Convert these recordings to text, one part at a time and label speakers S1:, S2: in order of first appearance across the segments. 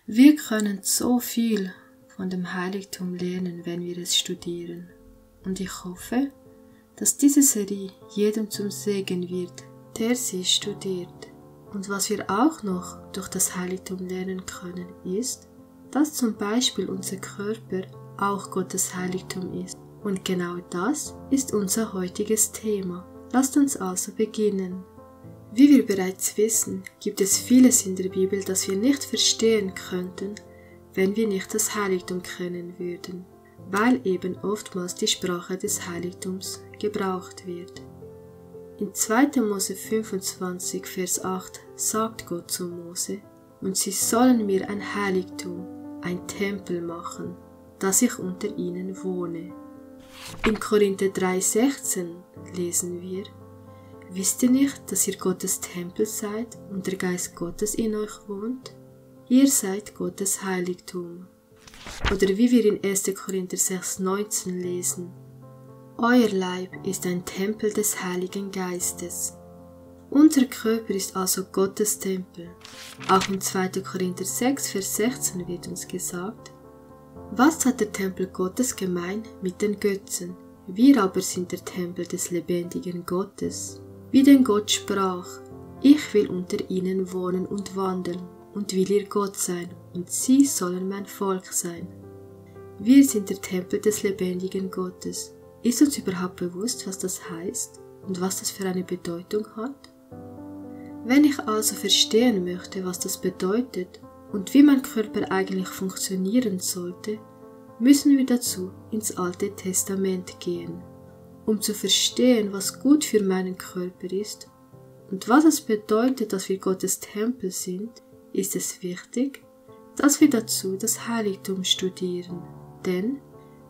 S1: Wir können so viel von dem Heiligtum lernen, wenn wir es studieren. Und ich hoffe, dass diese Serie jedem zum Segen wird, der sie studiert. Und was wir auch noch durch das Heiligtum lernen können, ist, dass zum Beispiel unser Körper auch Gottes Heiligtum ist. Und genau das ist unser heutiges Thema. Lasst uns also beginnen. Wie wir bereits wissen, gibt es vieles in der Bibel, das wir nicht verstehen könnten, wenn wir nicht das Heiligtum kennen würden, weil eben oftmals die Sprache des Heiligtums gebraucht wird. In 2. Mose 25, Vers 8 sagt Gott zu Mose: Und sie sollen mir ein Heiligtum, ein Tempel machen, dass ich unter ihnen wohne. In Korinther 3,16 lesen wir: Wisst ihr nicht, dass ihr Gottes Tempel seid und der Geist Gottes in euch wohnt? Ihr seid Gottes Heiligtum. Oder wie wir in 1. Korinther 6,19 lesen: Euer Leib ist ein Tempel des Heiligen Geistes. Unser Körper ist also Gottes Tempel. Auch in 2. Korinther 6, Vers 16 wird uns gesagt: Was hat der Tempel Gottes gemein mit den Götzen? Wir aber sind der Tempel des lebendigen Gottes. Wie denn Gott sprach: Ich will unter ihnen wohnen und wandeln und will ihr Gott sein, und sie sollen mein Volk sein. Wir sind der Tempel des lebendigen Gottes. Ist uns überhaupt bewusst, was das heißt und was das für eine Bedeutung hat? Wenn ich also verstehen möchte, was das bedeutet und wie mein Körper eigentlich funktionieren sollte, müssen wir dazu ins Alte Testament gehen. Um zu verstehen, was gut für meinen Körper ist und was es bedeutet, dass wir Gottes Tempel sind, ist es wichtig, dass wir dazu das Heiligtum studieren. Denn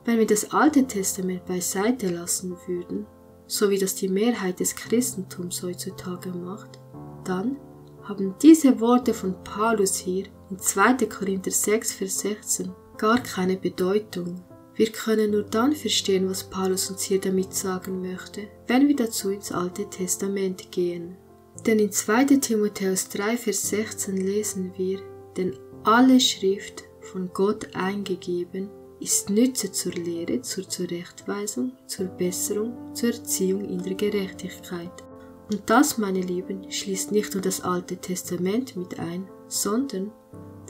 S1: wenn wir das Alte Testament beiseite lassen würden, so wie das die Mehrheit des Christentums heutzutage macht, dann haben diese Worte von Paulus hier in 2. Korinther 6, Vers 16 gar keine Bedeutung. Wir können nur dann verstehen, was Paulus uns hier damit sagen möchte, wenn wir dazu ins Alte Testament gehen. Denn in 2. Timotheus 3, Vers 16 lesen wir: Denn alle Schrift, von Gott eingegeben, ist nütze zur Lehre, zur Zurechtweisung, zur Besserung, zur Erziehung in der Gerechtigkeit. Und das, meine Lieben, schließt nicht nur das Alte Testament mit ein, sondern,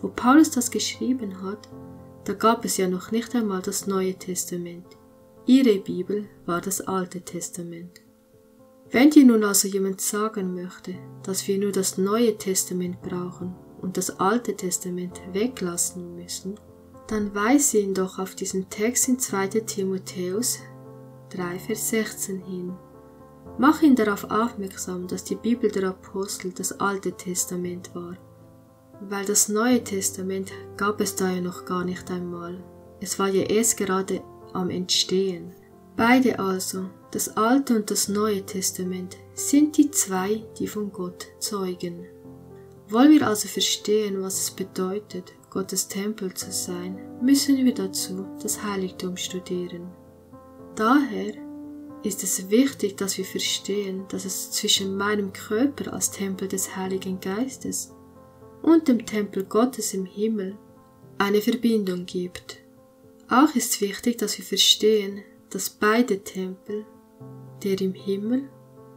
S1: wo Paulus das geschrieben hat, da gab es ja noch nicht einmal das Neue Testament. Ihre Bibel war das Alte Testament. Wenn dir nun also jemand sagen möchte, dass wir nur das Neue Testament brauchen und das Alte Testament weglassen müssen, dann weise ihn doch auf diesen Text in 2. Timotheus 3, Vers 16 hin. Mach ihn darauf aufmerksam, dass die Bibel der Apostel das Alte Testament war. Weil das Neue Testament gab es da ja noch gar nicht einmal. Es war ja erst gerade am Entstehen. Beide also, das Alte und das Neue Testament, sind die zwei, die von Gott zeugen. Wollen wir also verstehen, was es bedeutet, Gottes Tempel zu sein, müssen wir dazu das Heiligtum studieren. Daher ist es wichtig, dass wir verstehen, dass es zwischen meinem Körper als Tempel des Heiligen Geistes und dem Tempel Gottes im Himmel eine Verbindung gibt. Auch ist wichtig, dass wir verstehen, dass beide Tempel, der im Himmel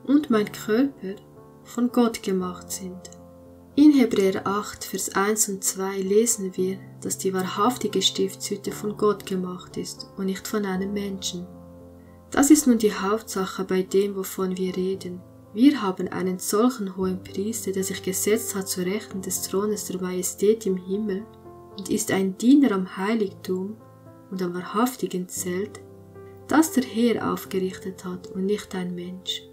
S1: und mein Körper, von Gott gemacht sind. In Hebräer 8, Vers 1 und 2 lesen wir, dass die wahrhaftige Stiftshütte von Gott gemacht ist und nicht von einem Menschen. Das ist nun die Hauptsache bei dem, wovon wir reden. Wir haben einen solchen hohen Priester, der sich gesetzt hat zu Rechten des Thrones der Majestät im Himmel und ist ein Diener am Heiligtum und am wahrhaftigen Zelt, das der Herr aufgerichtet hat und nicht ein Mensch.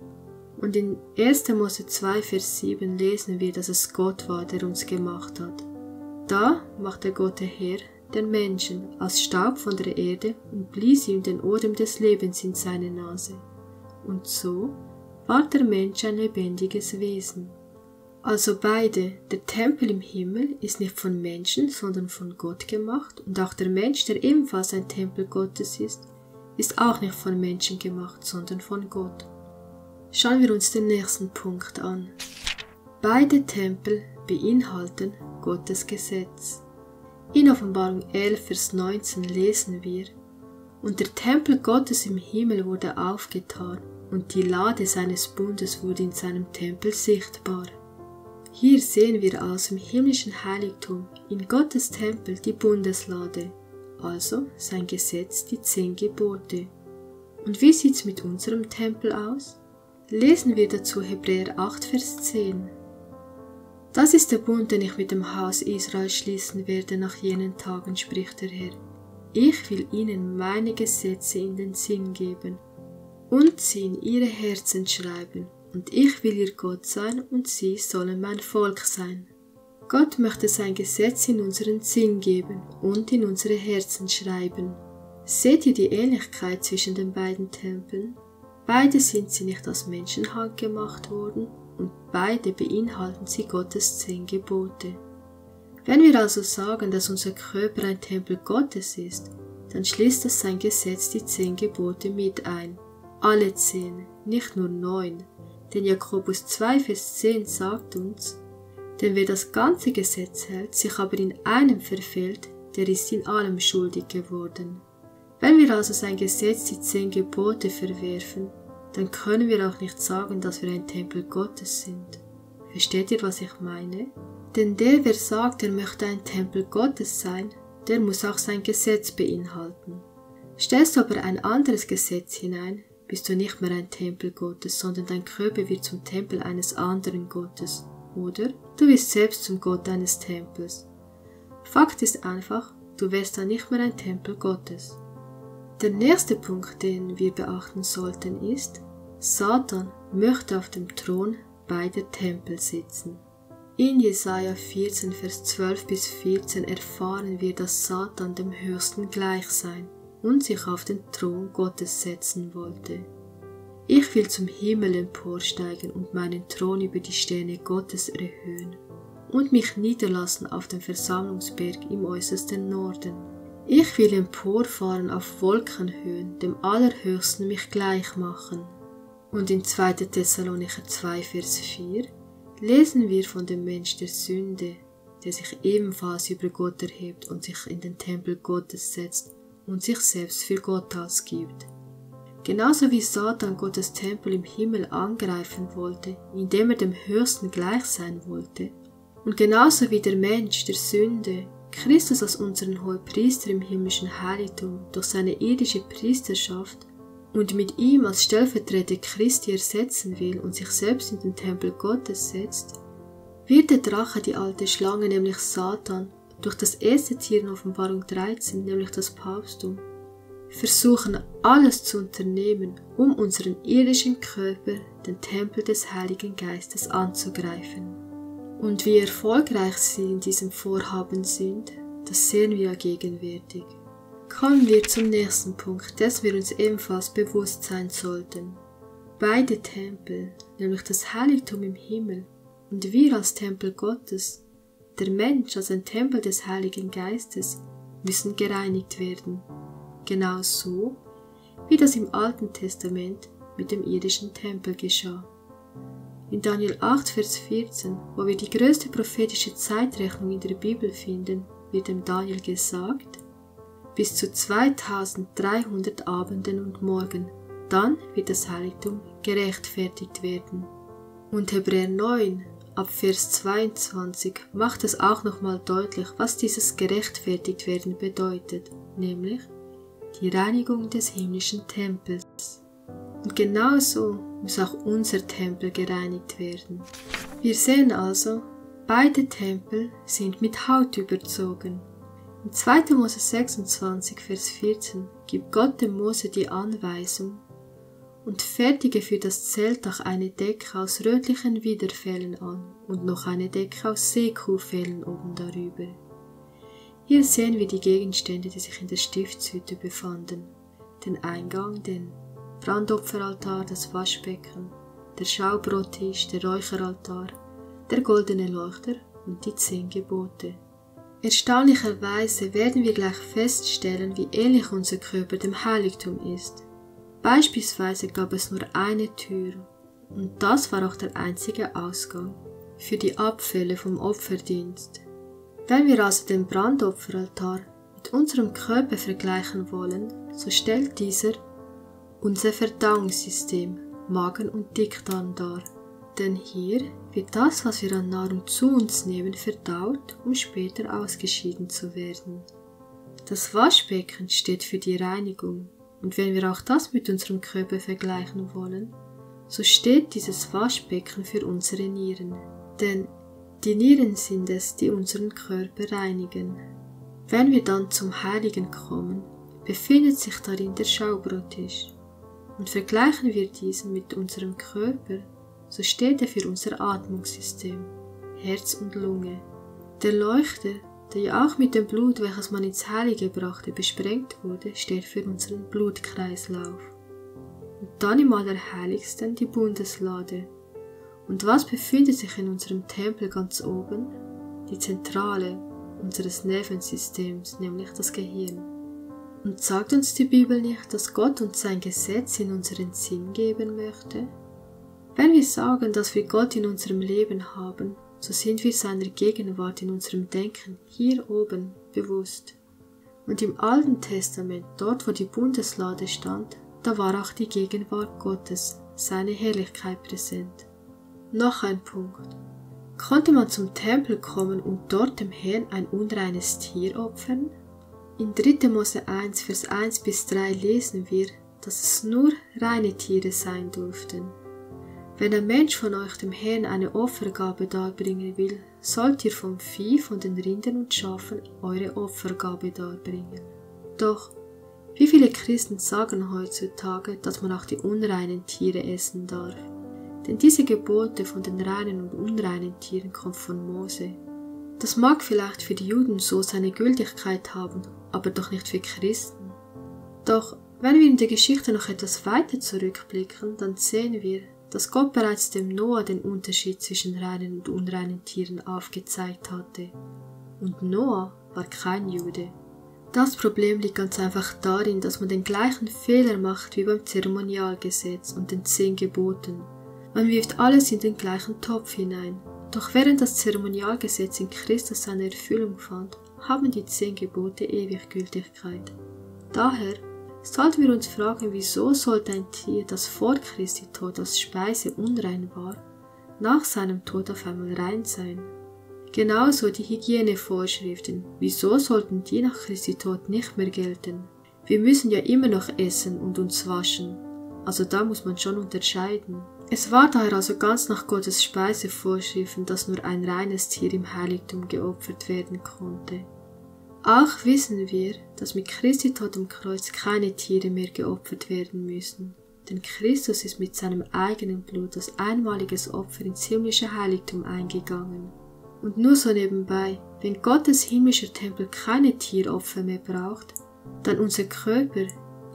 S1: Und in 1. Mose 2, Vers 7 lesen wir, dass es Gott war, der uns gemacht hat. Da machte Gott der Herr den Menschen aus Staub von der Erde und blies ihm den Odem des Lebens in seine Nase. Und so war der Mensch ein lebendiges Wesen. Also beide, der Tempel im Himmel ist nicht von Menschen, sondern von Gott gemacht, und auch der Mensch, der ebenfalls ein Tempel Gottes ist auch nicht von Menschen gemacht, sondern von Gott. Schauen wir uns den nächsten Punkt an. Beide Tempel beinhalten Gottes Gesetz. In Offenbarung 11, Vers 19 lesen wir: Und der Tempel Gottes im Himmel wurde aufgetan, und die Lade seines Bundes wurde in seinem Tempel sichtbar. Hier sehen wir also im himmlischen Heiligtum in Gottes Tempel die Bundeslade, also sein Gesetz, die 10 Gebote. Und wie sieht's mit unserem Tempel aus? Lesen wir dazu Hebräer 8, Vers 10. Das ist der Bund, den ich mit dem Haus Israel schließen werde nach jenen Tagen, spricht der Herr. Ich will ihnen meine Gesetze in den Sinn geben und sie in ihre Herzen schreiben, und ich will ihr Gott sein und sie sollen mein Volk sein. Gott möchte sein Gesetz in unseren Sinn geben und in unsere Herzen schreiben. Seht ihr die Ähnlichkeit zwischen den beiden Tempeln? Beide sind sie nicht aus Menschenhand gemacht worden und beide beinhalten sie Gottes 10 Gebote. Wenn wir also sagen, dass unser Körper ein Tempel Gottes ist, dann schließt das sein Gesetz die 10 Gebote mit ein. Alle 10, nicht nur 9. Denn Jakobus 2, Vers 10 sagt uns: Denn wer das ganze Gesetz hält, sich aber in einem verfehlt, der ist in allem schuldig geworden. Wenn wir also sein Gesetz, die 10 Gebote, verwerfen, dann können wir auch nicht sagen, dass wir ein Tempel Gottes sind. Versteht ihr, was ich meine? Denn wer sagt, er möchte ein Tempel Gottes sein, der muss auch sein Gesetz beinhalten. Stellst du aber ein anderes Gesetz hinein, bist du nicht mehr ein Tempel Gottes, sondern dein Körper wird zum Tempel eines anderen Gottes. Oder du wirst selbst zum Gott eines Tempels. Fakt ist einfach, du wärst dann nicht mehr ein Tempel Gottes. Der nächste Punkt, den wir beachten sollten, ist: Satan möchte auf dem Thron beider Tempel sitzen. In Jesaja 14, Vers 12 bis 14 erfahren wir, dass Satan dem Höchsten gleich sein und sich auf den Thron Gottes setzen wollte. Ich will zum Himmel emporsteigen und meinen Thron über die Sterne Gottes erhöhen und mich niederlassen auf dem Versammlungsberg im äußersten Norden. Ich will emporfahren auf Wolkenhöhen, dem Allerhöchsten mich gleich machen. Und in 2. Thessalonicher 2, Vers 4 lesen wir von dem Mensch der Sünde, der sich ebenfalls über Gott erhebt und sich in den Tempel Gottes setzt und sich selbst für Gott ausgibt. Genauso wie Satan Gottes Tempel im Himmel angreifen wollte, indem er dem Höchsten gleich sein wollte, und genauso wie der Mensch der Sünde Christus als unseren Hohepriester im himmlischen Heiligtum durch seine irdische Priesterschaft und mit ihm als Stellvertreter Christi ersetzen will und sich selbst in den Tempel Gottes setzt, wird der Drache, die alte Schlange, nämlich Satan, durch das erste Tier in Offenbarung 13, nämlich das Papsttum, versuchen alles zu unternehmen, um unseren irdischen Körper, den Tempel des Heiligen Geistes, anzugreifen. Und wie erfolgreich sie in diesem Vorhaben sind, das sehen wir ja gegenwärtig. Kommen wir zum nächsten Punkt, dessen wir uns ebenfalls bewusst sein sollten. Beide Tempel, nämlich das Heiligtum im Himmel und wir als Tempel Gottes, der Mensch als ein Tempel des Heiligen Geistes, müssen gereinigt werden. Genauso, wie das im Alten Testament mit dem irdischen Tempel geschah. In Daniel 8, Vers 14, wo wir die größte prophetische Zeitrechnung in der Bibel finden, wird dem Daniel gesagt: Bis zu 2300 Abenden und Morgen, dann wird das Heiligtum gerechtfertigt werden. Und Hebräer 9, ab Vers 22 macht es auch nochmal deutlich, was dieses gerechtfertigt werden bedeutet, nämlich die Reinigung des himmlischen Tempels. Und genauso muss auch unser Tempel gereinigt werden. Wir sehen also, beide Tempel sind mit Haut überzogen. In 2. Mose 26, Vers 14 gibt Gott dem Mose die Anweisung: Und fertige für das Zeltdach eine Decke aus rötlichen Widerfellen an und noch eine Decke aus Seekuhfellen oben darüber. Hier sehen wir die Gegenstände, die sich in der Stiftshütte befanden: den Eingang, den Brandopferaltar, das Waschbecken, der Schaubrottisch, der Räucheraltar, der goldene Leuchter und die 10 Gebote. Erstaunlicherweise werden wir gleich feststellen, wie ähnlich unser Körper dem Heiligtum ist. Beispielsweise gab es nur eine Tür und das war auch der einzige Ausgang für die Abfälle vom Opferdienst. Wenn wir also den Brandopferaltar mit unserem Körper vergleichen wollen, so stellt dieser unser Verdauungssystem, Magen und Dickdarm dar. Denn hier wird das, was wir an Nahrung zu uns nehmen, verdaut, um später ausgeschieden zu werden. Das Waschbecken steht für die Reinigung, und wenn wir auch das mit unserem Körper vergleichen wollen, so steht dieses Waschbecken für unsere Nieren. Denn die Nieren sind es, die unseren Körper reinigen. Wenn wir dann zum Heiligen kommen, befindet sich darin der Schaubrottisch. Und vergleichen wir diesen mit unserem Körper, so steht er für unser Atmungssystem, Herz und Lunge. Der Leuchter, der ja auch mit dem Blut, welches man ins Heilige brachte, besprengt wurde, steht für unseren Blutkreislauf. Und dann im Allerheiligsten die Bundeslade. Und was befindet sich in unserem Tempel ganz oben? Die Zentrale unseres Nervensystems, nämlich das Gehirn. Und sagt uns die Bibel nicht, dass Gott uns sein Gesetz in unseren Sinn geben möchte? Wenn wir sagen, dass wir Gott in unserem Leben haben, so sind wir seiner Gegenwart in unserem Denken hier oben bewusst. Und im Alten Testament, dort wo die Bundeslade stand, da war auch die Gegenwart Gottes, seine Herrlichkeit präsent. Noch ein Punkt. Konnte man zum Tempel kommen und dort dem Herrn ein unreines Tier opfern? In 3. Mose 1, Vers 1 bis 3 lesen wir, dass es nur reine Tiere sein durften. Wenn ein Mensch von euch dem Herrn eine Opfergabe darbringen will, sollt ihr vom Vieh, von den Rindern und Schafen eure Opfergabe darbringen. Doch, wie viele Christen sagen heutzutage, dass man auch die unreinen Tiere essen darf? Denn diese Gebote von den reinen und unreinen Tieren kommen von Mose. Das mag vielleicht für die Juden so seine Gültigkeit haben, aber doch nicht für Christen. Doch, wenn wir in der Geschichte noch etwas weiter zurückblicken, dann sehen wir, dass Gott bereits dem Noah den Unterschied zwischen reinen und unreinen Tieren aufgezeigt hatte. Und Noah war kein Jude. Das Problem liegt ganz einfach darin, dass man den gleichen Fehler macht wie beim Zeremonialgesetz und den 10 Geboten. Man wirft alles in den gleichen Topf hinein. Doch während das Zeremonialgesetz in Christus seine Erfüllung fand, haben die 10 Gebote ewig Gültigkeit. Daher sollten wir uns fragen, wieso sollte ein Tier, das vor Christi Tod als Speise unrein war, nach seinem Tod auf einmal rein sein? Genauso die Hygienevorschriften, wieso sollten die nach Christi Tod nicht mehr gelten? Wir müssen ja immer noch essen und uns waschen, also da muss man schon unterscheiden. Es war daher also ganz nach Gottes Speisevorschriften, dass nur ein reines Tier im Heiligtum geopfert werden konnte. Auch wissen wir, dass mit Christi Tod am Kreuz keine Tiere mehr geopfert werden müssen, denn Christus ist mit seinem eigenen Blut als einmaliges Opfer ins himmlische Heiligtum eingegangen. Und nur so nebenbei, wenn Gottes himmlischer Tempel keine Tieropfer mehr braucht, dann unser Körper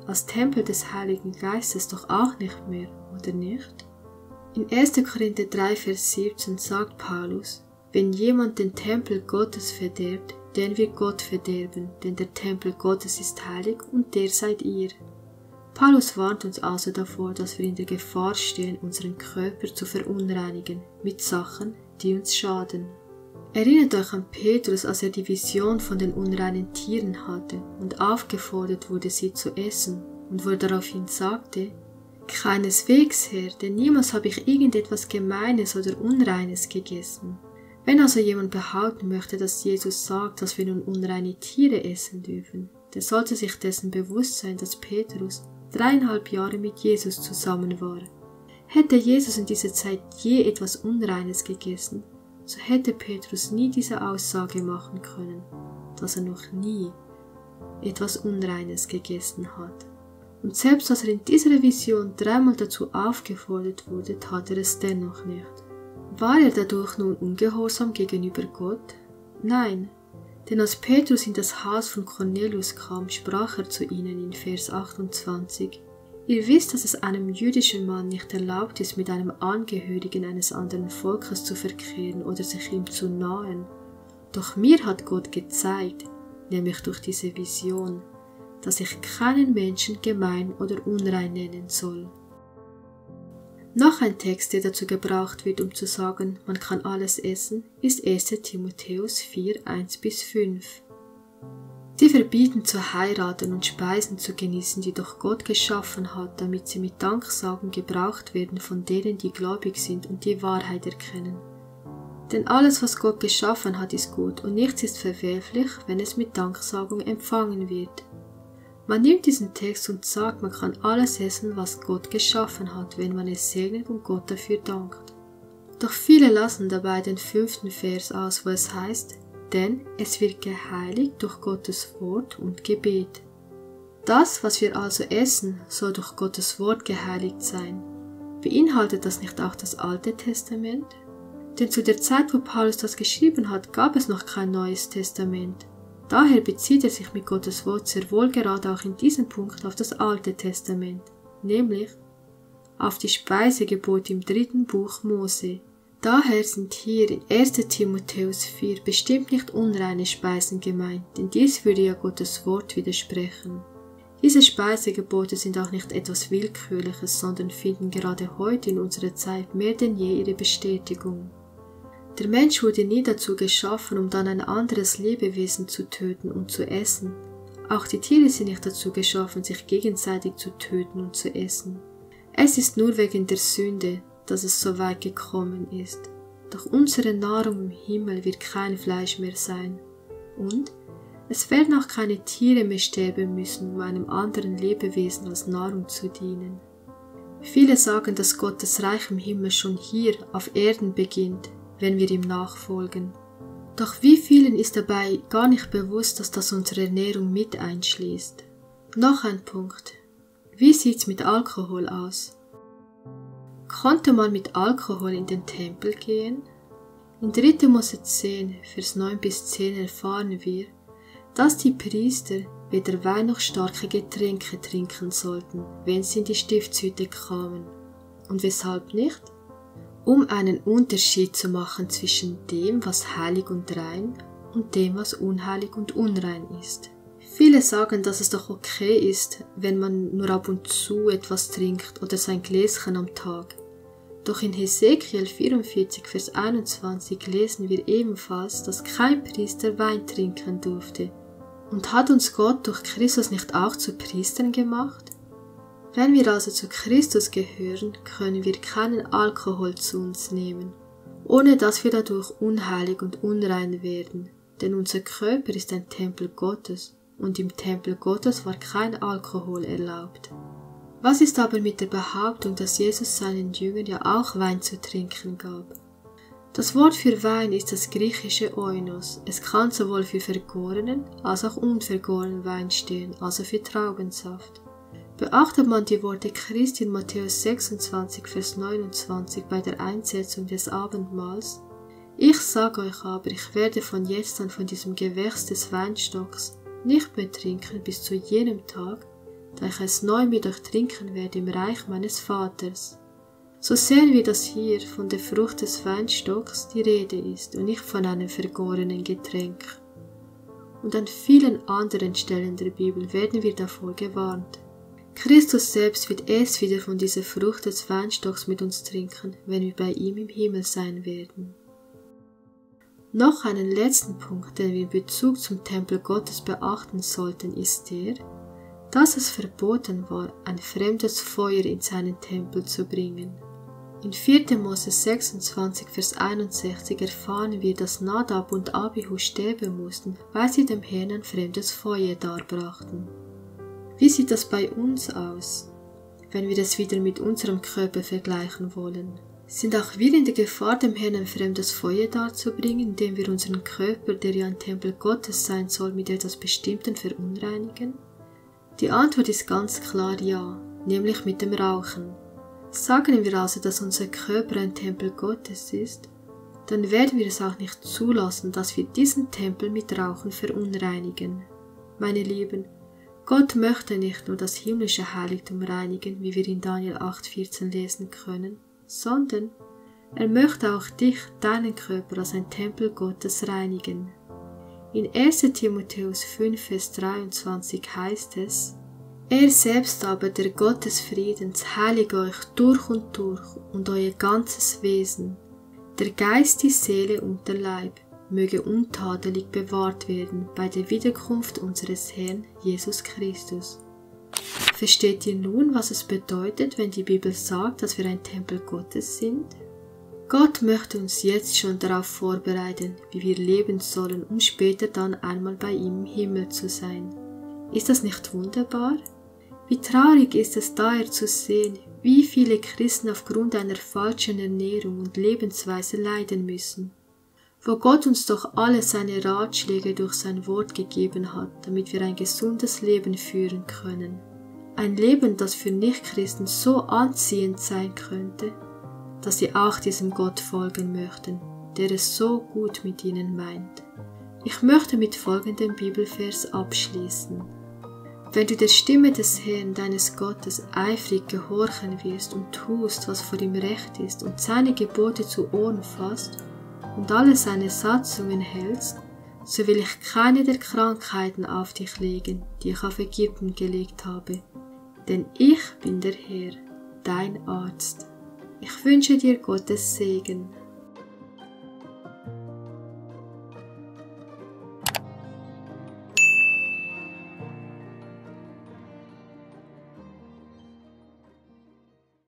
S1: als Tempel des Heiligen Geistes doch auch nicht mehr, oder nicht? In 1. Korinther 3, Vers 17 sagt Paulus, wenn jemand den Tempel Gottes verderbt, den wird Gott verderben, denn der Tempel Gottes ist heilig und der seid ihr. Paulus warnt uns also davor, dass wir in der Gefahr stehen, unseren Körper zu verunreinigen mit Sachen, die uns schaden. Erinnert euch an Petrus, als er die Vision von den unreinen Tieren hatte und aufgefordert wurde, sie zu essen, und wo er daraufhin sagte, keineswegs, Herr, denn niemals habe ich irgendetwas Gemeines oder Unreines gegessen. Wenn also jemand behaupten möchte, dass Jesus sagt, dass wir nun unreine Tiere essen dürfen, der sollte sich dessen bewusst sein, dass Petrus 3,5 Jahre mit Jesus zusammen war. Hätte Jesus in dieser Zeit je etwas Unreines gegessen, so hätte Petrus nie diese Aussage machen können, dass er noch nie etwas Unreines gegessen hat. Und selbst als er in dieser Vision 3-mal dazu aufgefordert wurde, tat er es dennoch nicht. War er dadurch nun ungehorsam gegenüber Gott? Nein, denn als Petrus in das Haus von Cornelius kam, sprach er zu ihnen in Vers 28, ihr wisst, dass es einem jüdischen Mann nicht erlaubt ist, mit einem Angehörigen eines anderen Volkes zu verkehren oder sich ihm zu nahen. Doch mir hat Gott gezeigt, nämlich durch diese Vision, dass ich keinen Menschen gemein oder unrein nennen soll. Noch ein Text, der dazu gebraucht wird, um zu sagen, man kann alles essen, ist 1. Timotheus 4, 1-5. Die verbieten zu heiraten und Speisen zu genießen, die doch Gott geschaffen hat, damit sie mit Danksagen gebraucht werden von denen, die gläubig sind und die Wahrheit erkennen. Denn alles, was Gott geschaffen hat, ist gut und nichts ist verwerflich, wenn es mit Danksagung empfangen wird. Man nimmt diesen Text und sagt, man kann alles essen, was Gott geschaffen hat, wenn man es segnet und Gott dafür dankt. Doch viele lassen dabei den 5. Vers aus, wo es heißt, denn es wird geheiligt durch Gottes Wort und Gebet. Das, was wir also essen, soll durch Gottes Wort geheiligt sein. Beinhaltet das nicht auch das Alte Testament? Denn zu der Zeit, wo Paulus das geschrieben hat, gab es noch kein Neues Testament. Daher bezieht er sich mit Gottes Wort sehr wohl gerade auch in diesem Punkt auf das Alte Testament, nämlich auf die Speisegebote im 3. Buch Mose. Daher sind hier in 1. Timotheus 4 bestimmt nicht unreine Speisen gemeint, denn dies würde ja Gottes Wort widersprechen. Diese Speisegebote sind auch nicht etwas Willkürliches, sondern finden gerade heute in unserer Zeit mehr denn je ihre Bestätigung. Der Mensch wurde nie dazu geschaffen, um dann ein anderes Lebewesen zu töten und zu essen. Auch die Tiere sind nicht dazu geschaffen, sich gegenseitig zu töten und zu essen. Es ist nur wegen der Sünde, dass es so weit gekommen ist. Doch unsere Nahrung im Himmel wird kein Fleisch mehr sein. Und es werden auch keine Tiere mehr sterben müssen, um einem anderen Lebewesen als Nahrung zu dienen. Viele sagen, dass Gottes Reich im Himmel schon hier auf Erden beginnt, wenn wir ihm nachfolgen. Doch wie vielen ist dabei gar nicht bewusst, dass das unsere Ernährung mit einschließt? Noch ein Punkt. Wie sieht's mit Alkohol aus? Konnte man mit Alkohol in den Tempel gehen? In 3. Mose 10, Vers 9-10 erfahren wir, dass die Priester weder Wein noch starke Getränke trinken sollten, wenn sie in die Stiftshütte kamen. Und weshalb nicht? Um einen Unterschied zu machen zwischen dem, was heilig und rein, und dem, was unheilig und unrein ist. Viele sagen, dass es doch okay ist, wenn man nur ab und zu etwas trinkt oder sein Gläschen am Tag. Doch in Hesekiel 44, Vers 21 lesen wir ebenfalls, dass kein Priester Wein trinken durfte. Und hat uns Gott durch Christus nicht auch zu Priestern gemacht? Wenn wir also zu Christus gehören, können wir keinen Alkohol zu uns nehmen, ohne dass wir dadurch unheilig und unrein werden, denn unser Körper ist ein Tempel Gottes und im Tempel Gottes war kein Alkohol erlaubt. Was ist aber mit der Behauptung, dass Jesus seinen Jüngern ja auch Wein zu trinken gab? Das Wort für Wein ist das griechische Oinos. Es kann sowohl für vergorenen als auch unvergorenen Wein stehen, also für Traubensaft. Beachtet man die Worte Christi in Matthäus 26, Vers 29 bei der Einsetzung des Abendmahls: Ich sage euch aber, ich werde von jetzt an von diesem Gewächs des Weinstocks nicht mehr trinken bis zu jenem Tag, da ich es neu mit euch trinken werde im Reich meines Vaters. So sehen wir, dass hier von der Frucht des Weinstocks die Rede ist und nicht von einem vergorenen Getränk. Und an vielen anderen Stellen der Bibel werden wir davor gewarnt. Christus selbst wird erst wieder von dieser Frucht des Weinstocks mit uns trinken, wenn wir bei ihm im Himmel sein werden. Noch einen letzten Punkt, den wir in Bezug zum Tempel Gottes beachten sollten, ist der, dass es verboten war, ein fremdes Feuer in seinen Tempel zu bringen. In 4. Mose 26, Vers 61 erfahren wir, dass Nadab und Abihu sterben mussten, weil sie dem Herrn ein fremdes Feuer darbrachten. Wie sieht das bei uns aus, wenn wir es wieder mit unserem Körper vergleichen wollen? Sind auch wir in der Gefahr, dem Herrn ein fremdes Feuer darzubringen, indem wir unseren Körper, der ja ein Tempel Gottes sein soll, mit etwas Bestimmten verunreinigen? Die Antwort ist ganz klar ja, nämlich mit dem Rauchen. Sagen wir also, dass unser Körper ein Tempel Gottes ist, dann werden wir es auch nicht zulassen, dass wir diesen Tempel mit Rauchen verunreinigen. Meine Lieben, Gott möchte nicht nur das himmlische Heiligtum reinigen, wie wir in Daniel 8,14 lesen können, sondern er möchte auch dich, deinen Körper, als ein Tempel Gottes reinigen. In 1. Timotheus 5, Vers 23 heißt es: Er selbst aber, der Gott des Friedens, heilige euch durch und euer ganzes Wesen, der Geist, die Seele und der Leib, möge untadelig bewahrt werden bei der Wiederkunft unseres Herrn Jesus Christus. Versteht ihr nun, was es bedeutet, wenn die Bibel sagt, dass wir ein Tempel Gottes sind? Gott möchte uns jetzt schon darauf vorbereiten, wie wir leben sollen, um später dann einmal bei ihm im Himmel zu sein. Ist das nicht wunderbar? Wie traurig ist es daher zu sehen, wie viele Christen aufgrund einer falschen Ernährung und Lebensweise leiden müssen, wo Gott uns doch alle seine Ratschläge durch sein Wort gegeben hat, damit wir ein gesundes Leben führen können. Ein Leben, das für Nichtchristen so anziehend sein könnte, dass sie auch diesem Gott folgen möchten, der es so gut mit ihnen meint. Ich möchte mit folgendem Bibelvers abschließen. Wenn du der Stimme des Herrn, deines Gottes, eifrig gehorchen wirst und tust, was vor ihm recht ist und seine Gebote zu Ohren fasst und alle seine Satzungen hältst, so will ich keine der Krankheiten auf dich legen, die ich auf Ägypten gelegt habe. Denn ich bin der Herr, dein Arzt. Ich wünsche dir Gottes Segen.